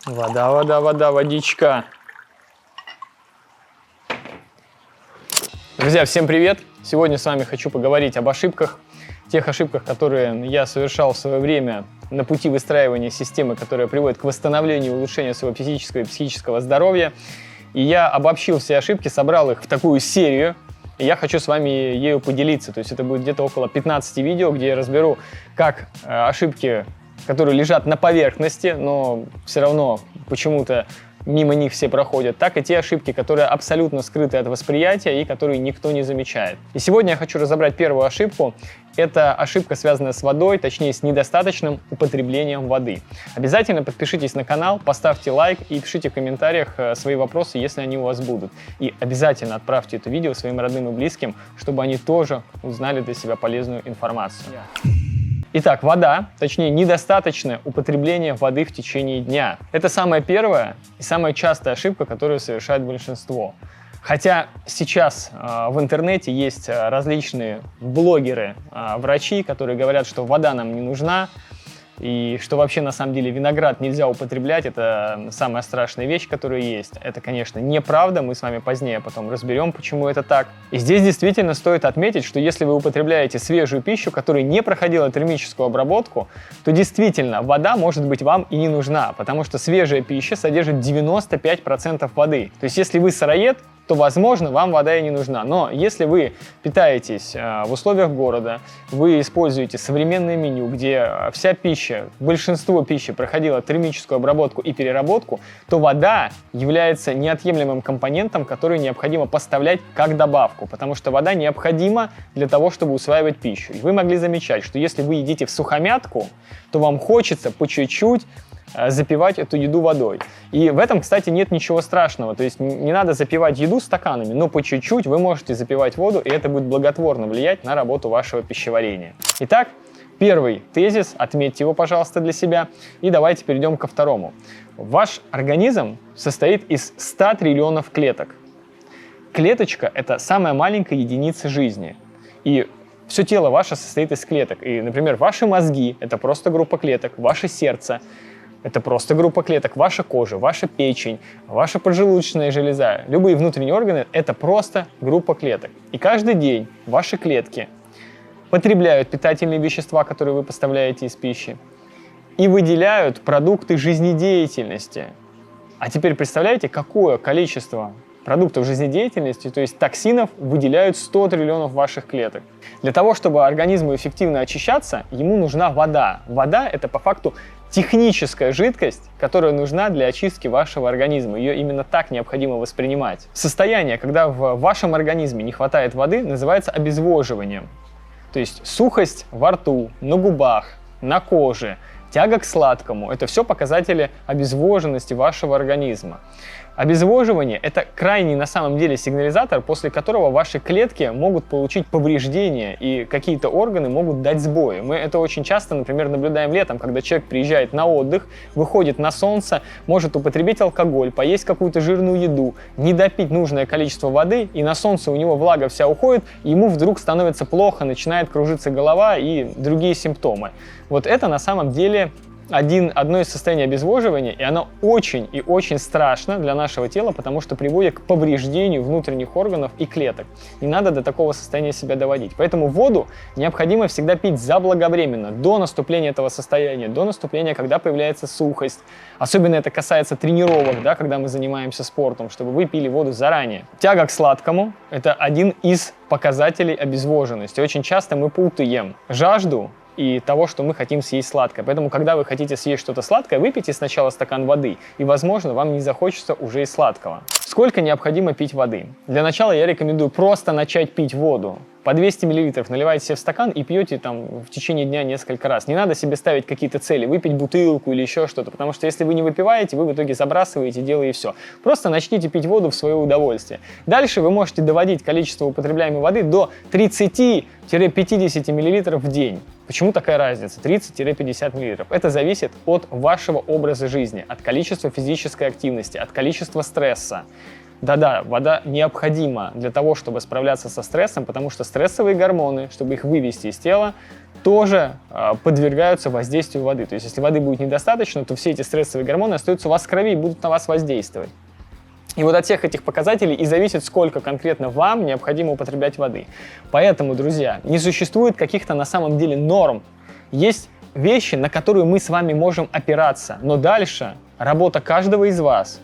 Вода, вода, вода, водичка. Друзья, всем привет! Сегодня с вами хочу поговорить об ошибках. Тех ошибках, которые я совершал в свое время на пути выстраивания системы, которая приводит к восстановлению и улучшению своего физического и психического здоровья. И я обобщил все ошибки, собрал их в такую серию, и я хочу с вами ею поделиться. То есть это будет где-то около 15 видео, где я разберу, как ошибки, которые лежат на поверхности, но все равно почему-то мимо них все проходят, так и те ошибки, которые абсолютно скрыты от восприятия и которые никто не замечает. И сегодня я хочу разобрать первую ошибку. Это ошибка, связанная с водой, точнее с недостаточным употреблением воды. Обязательно подпишитесь на канал, поставьте лайк и пишите в комментариях свои вопросы, если они у вас будут. И обязательно отправьте это видео своим родным и близким, чтобы они тоже узнали для себя полезную информацию. Итак, вода, точнее недостаточное употребление воды в течение дня. Это самая первая и самая частая ошибка, которую совершает большинство. Хотя сейчас в интернете есть различные блогеры, врачи, которые говорят, что вода нам не нужна, и что вообще на самом деле виноград нельзя употреблять, это самая страшная вещь, которая есть. Это, конечно, неправда, мы с вами позднее потом разберем, почему это так. И здесь действительно стоит отметить, что если вы употребляете свежую пищу, которая не проходила термическую обработку, то действительно вода может быть вам и не нужна, потому что свежая пища содержит 95% воды. То есть если вы сыроед, то, возможно, вам вода и не нужна. Но если вы питаетесь в условиях города, вы используете современное меню, где вся пища, большинство пищи проходило термическую обработку и переработку, то вода является неотъемлемым компонентом, который необходимо поставлять как добавку, потому что вода необходима для того, чтобы усваивать пищу. И вы могли замечать, что если вы едите всухомятку, то вам хочется по чуть-чуть запивать эту еду водой. И в этом, кстати, нет ничего страшного. То есть не надо запивать еду стаканами, но по чуть-чуть вы можете запивать воду, и это будет благотворно влиять на работу вашего пищеварения. Итак, первый тезис, отметьте его, пожалуйста, для себя, и давайте перейдем ко второму. Ваш организм состоит из 100 триллионов клеток. Клеточка – это самая маленькая единица жизни. И все тело ваше состоит из клеток. И, например, ваши мозги – это просто группа клеток, ваше сердце – это просто группа клеток, ваша кожа, ваша печень, ваша поджелудочная железа, любые внутренние органы – это просто группа клеток. И каждый день ваши клетки потребляют питательные вещества, которые вы поставляете из пищи, и выделяют продукты жизнедеятельности. А теперь представляете, какое количество продуктов жизнедеятельности, то есть токсинов, выделяют 100 триллионов ваших клеток. Для того, чтобы организму эффективно очищаться, ему нужна вода. Вода – это по факту техническая жидкость, которая нужна для очистки вашего организма. Ее именно так необходимо воспринимать. Состояние, когда в вашем организме не хватает воды, называется обезвоживанием. То есть сухость во рту, на губах, на коже, тяга к сладкому – это все показатели обезвоженности вашего организма. Обезвоживание – это крайний на самом деле сигнализатор, после которого ваши клетки могут получить повреждения и какие-то органы могут дать сбои. Мы это очень часто, например, наблюдаем летом, когда человек приезжает на отдых, выходит на солнце, может употребить алкоголь, поесть какую-то жирную еду, не допить нужное количество воды, и на солнце у него влага вся уходит, и ему вдруг становится плохо, начинает кружиться голова и другие симптомы. Вот это на самом деле одно из состояний обезвоживания, и оно очень и очень страшно для нашего тела, потому что приводит к повреждению внутренних органов и клеток. Не надо до такого состояния себя доводить. Поэтому воду необходимо всегда пить заблаговременно, до наступления этого состояния, до наступления, когда появляется сухость. Особенно это касается тренировок, да, когда мы занимаемся спортом, чтобы вы пили воду заранее. Тяга к сладкому – это один из показателей обезвоженности. Очень часто мы путаем жажду и того, что мы хотим съесть сладкое. Поэтому, когда вы хотите съесть что-то сладкое, выпейте сначала стакан воды, и, возможно, вам не захочется уже и сладкого. Сколько необходимо пить воды? Для начала я рекомендую просто начать пить воду. По 200 мл наливаете себе в стакан и пьете там в течение дня несколько раз. Не надо себе ставить какие-то цели, выпить бутылку или еще что-то, потому что если вы не выпиваете, вы в итоге забрасываете дело и все. Просто начните пить воду в свое удовольствие. Дальше вы можете доводить количество употребляемой воды до 30-50 мл в день. Почему такая разница? 30-50 мл. Это зависит от вашего образа жизни, от количества физической активности, от количества стресса. Да-да, вода необходима для того, чтобы справляться со стрессом, потому что стрессовые гормоны, чтобы их вывести из тела, тоже подвергаются воздействию воды. То есть если воды будет недостаточно, то все эти стрессовые гормоны остаются у вас в крови и будут на вас воздействовать. И вот от всех этих показателей и зависит, сколько конкретно вам необходимо употреблять воды. Поэтому, друзья, не существует каких-то на самом деле норм. Есть вещи, на которые мы с вами можем опираться. Но дальше работа каждого из вас,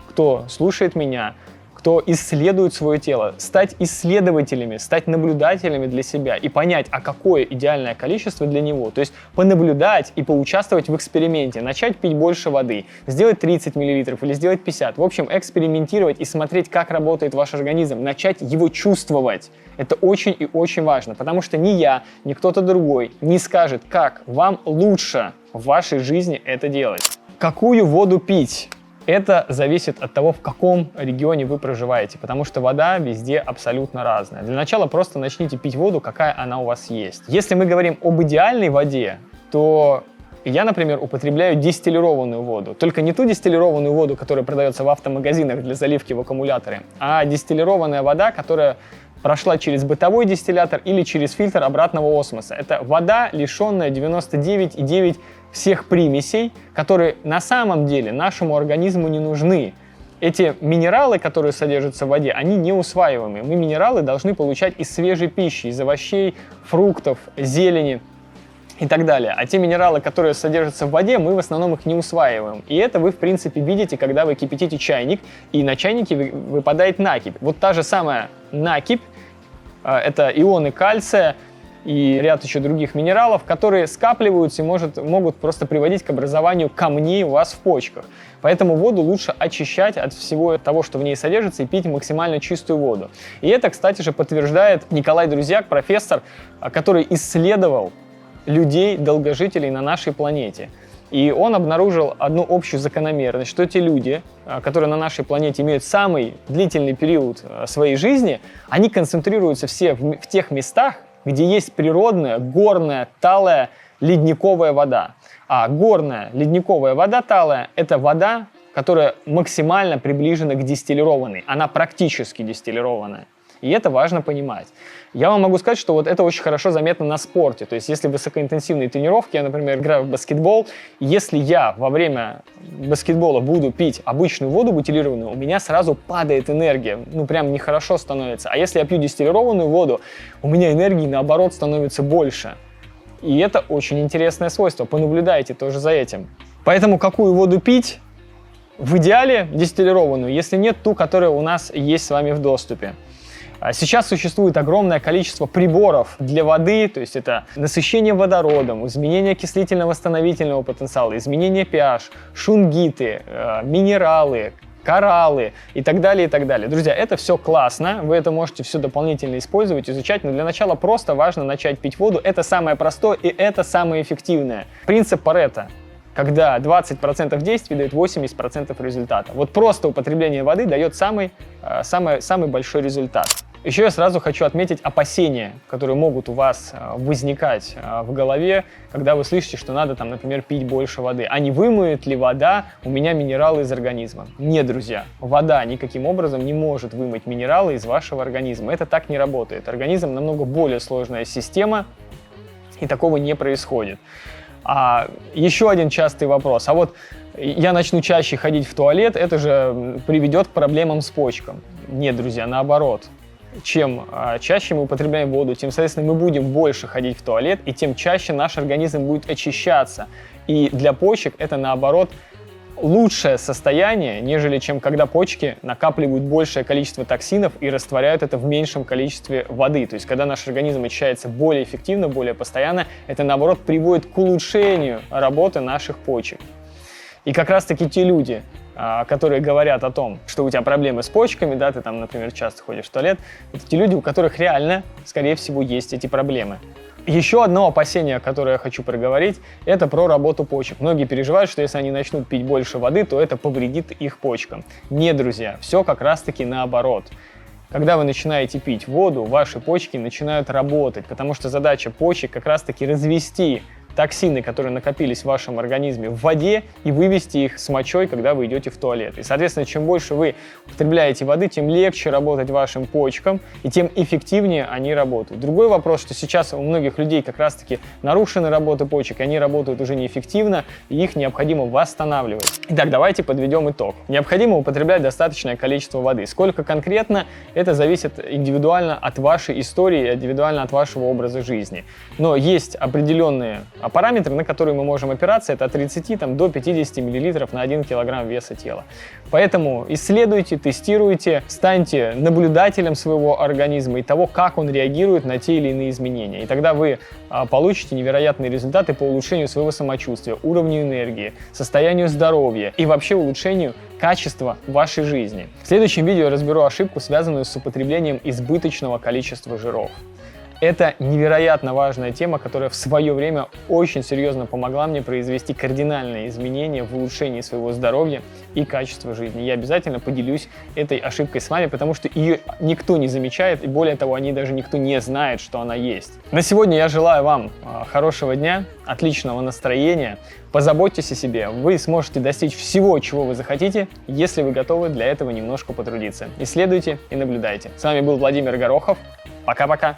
кто слушает меня, кто исследует свое тело, стать исследователями, стать наблюдателями для себя и понять, а какое идеальное количество для него. То есть понаблюдать и поучаствовать в эксперименте, начать пить больше воды, сделать 30 мл или сделать 50. В общем, экспериментировать и смотреть, как работает ваш организм, начать его чувствовать. Это очень и очень важно, потому что ни я, ни кто-то другой не скажет, как вам лучше в вашей жизни это делать. Какую воду пить? Это зависит от того, в каком регионе вы проживаете, потому что вода везде абсолютно разная. Для начала просто начните пить воду, какая она у вас есть. Если мы говорим об идеальной воде, то я, например, употребляю дистиллированную воду. Только не ту дистиллированную воду, которая продается в автомагазинах для заливки в аккумуляторы, а дистиллированная вода, которая прошла через бытовой дистиллятор или через фильтр обратного осмоса. Это вода, лишенная 99,9% всех примесей, которые на самом деле нашему организму не нужны. Эти минералы, которые содержатся в воде, они неусваиваемые. Мы минералы должны получать из свежей пищи, из овощей, фруктов, зелени и так далее. А те минералы, которые содержатся в воде, мы в основном их не усваиваем. И это вы, в принципе, видите, когда вы кипятите чайник, и на чайнике выпадает накипь. Вот та же самая накипь, это ионы кальция и ряд еще других минералов, которые скапливаются и могут просто приводить к образованию камней у вас в почках. Поэтому воду лучше очищать от всего того, что в ней содержится, и пить максимально чистую воду. И это, кстати же, подтверждает Николай Друзьяк, профессор, который исследовал людей, долгожителей на нашей планете. И он обнаружил одну общую закономерность, что те люди, которые на нашей планете имеют самый длительный период своей жизни, они концентрируются все в тех местах, где есть природная, горная, талая, ледниковая вода. А горная, ледниковая вода талая – это вода, которая максимально приближена к дистиллированной. Она практически дистиллированная. И это важно понимать. Я вам могу сказать, что вот это очень хорошо заметно на спорте. То есть если высокоинтенсивные тренировки, я, например, играю в баскетбол, если я во время баскетбола буду пить обычную воду бутилированную, у меня сразу падает энергия, прям нехорошо становится. А если я пью дистиллированную воду, у меня энергии наоборот становится больше. И это очень интересное свойство, понаблюдайте тоже за этим. Поэтому какую воду пить? В идеале дистиллированную, если нет, ту, которая у нас есть с вами в доступе. Сейчас существует огромное количество приборов для воды, то есть это насыщение водородом, изменение окислительно-восстановительного потенциала, изменение pH, шунгиты, минералы, кораллы и так далее, и так далее. Друзья, это все классно, вы это можете все дополнительно использовать, изучать, но для начала просто важно начать пить воду. Это самое простое и это самое эффективное. Принцип Парето. Когда 20% действий дает 80% результата. Вот просто употребление воды дает самый большой результат. Еще я сразу хочу отметить опасения, которые могут у вас возникать в голове, когда вы слышите, что надо, например, пить больше воды. А не вымоет ли вода у меня минералы из организма? Нет, друзья, вода никаким образом не может вымыть минералы из вашего организма. Это так не работает. Организм намного более сложная система, и такого не происходит. Еще один частый вопрос. А вот я начну чаще ходить в туалет, это же приведет к проблемам с почками. Нет, друзья, наоборот. Чем чаще мы употребляем воду, тем, соответственно, мы будем больше ходить в туалет, и тем чаще наш организм будет очищаться. И для почек это, наоборот, лучшее состояние, нежели чем когда почки накапливают большее количество токсинов и растворяют это в меньшем количестве воды. То есть, когда наш организм очищается более эффективно, более постоянно, это, наоборот, приводит к улучшению работы наших почек. И как раз-таки те люди, которые говорят о том, что у тебя проблемы с почками, да, ты там, например, часто ходишь в туалет, это те люди, у которых реально, скорее всего, есть эти проблемы. Еще одно опасение, которое я хочу проговорить, это про работу почек. Многие переживают, что если они начнут пить больше воды, то это повредит их почкам. Нет, друзья, все как раз-таки наоборот. Когда вы начинаете пить воду, ваши почки начинают работать, потому что задача почек как раз-таки развести токсины, которые накопились в вашем организме, в воде и вывести их с мочой, когда вы идете в туалет. И, соответственно, чем больше вы употребляете воды, тем легче работать вашим почкам и тем эффективнее они работают. Другой вопрос, что сейчас у многих людей как раз-таки нарушены работы почек, они работают уже неэффективно, и их необходимо восстанавливать. Итак, давайте подведем итог. Необходимо употреблять достаточное количество воды. Сколько конкретно, это зависит индивидуально от вашей истории, индивидуально от вашего образа жизни. Но есть определенные параметры, на которые мы можем опираться, это от 30 до 50 мл на 1 кг веса тела. Поэтому исследуйте, тестируйте, станьте наблюдателем своего организма и того, как он реагирует на те или иные изменения. И тогда вы получите невероятные результаты по улучшению своего самочувствия, уровню энергии, состоянию здоровья и вообще улучшению качества вашей жизни. В следующем видео я разберу ошибку, связанную с употреблением избыточного количества жиров. Это невероятно важная тема, которая в свое время очень серьезно помогла мне произвести кардинальные изменения в улучшении своего здоровья и качества жизни. Я обязательно поделюсь этой ошибкой с вами, потому что ее никто не замечает, и более того, о ней даже никто не знает, что она есть. На сегодня я желаю вам хорошего дня, отличного настроения. Позаботьтесь о себе, вы сможете достичь всего, чего вы захотите, если вы готовы для этого немножко потрудиться. Исследуйте и наблюдайте. С вами был Владимир Горохов. Пока-пока.